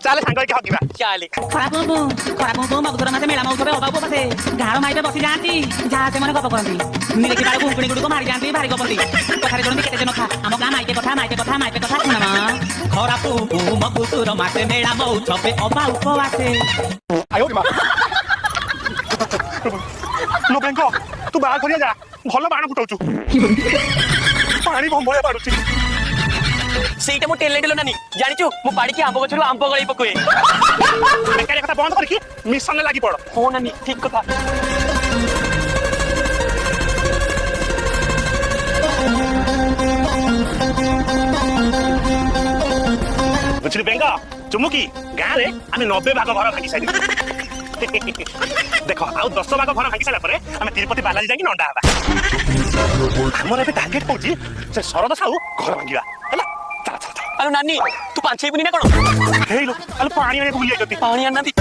ଚାଲେ ସାଙ୍ଗ ହେଇକି ହଗିବା। ଚାଲେ। ଖରାକୁ ମଗୁର ମାସେ ମେଳା ମଉସରେ ଅବା ଉପବାସେ ଗାଁର ମାଇପେ ବସି ଯାଆନ୍ତି ଯାହା ସେମାନେ ଗପ କରନ୍ତି ନିରେଖି ବାଳକୁ ଉଙ୍କୁଣି ଗୁଡିକୁ ମାରି ଯାଆନ୍ତି ଭାରି ଗପନ୍ତି କଥାରେ ଜଣନ୍ତି କେତେ ଜନ ଖା ଆମ ଗାଁ ମାଇପେ କଥା ଶୁଣମା ଖରାକୁ ମଗୁର ମାସେ ମେଳା ମଉସରେ ଅବା ଉପବାସେ ଆୟୋ ମା लो बेंक तू बाहर खरिया जा भल बाण फुटाउछु पानी भंबळिया पाडुची ସେଇଟା ମୁଁ ଟେଲେଣ୍ଟ लो ନାନି ଜାଣିଛୁ ମୁଁ ପାଡ଼ିକି ଆମ୍ବ ଗଛରୁ ଆମ୍ବ ଗଳେଇ ପକୁଏ ବେକାରିଆ କଥା ବନ୍ଦ କରିକି ମିଶନରେ ଲାଗି ପଡ। ହଁ ନାନି ଠିକ କଥା। बुझली बेंक चुमुकी गाँ रे आमे 90 भाग घर भांगी सारी देख आउ 10 भाग घर भांगी सारा परे आमे तिरुपति बालाजी जाकी नंडा हबा हमर एबे टार्गेट पउची से शरद साहू घर भांगीबा हैला चल चल चल। ଆଲୋ ନାନି ତୁ ପାଞ୍ଚେଇବୁନି ନା କଣ? हेलो अल पानी आने को भूल जाती ପାଣି ଆଣିନାହାନ୍ତି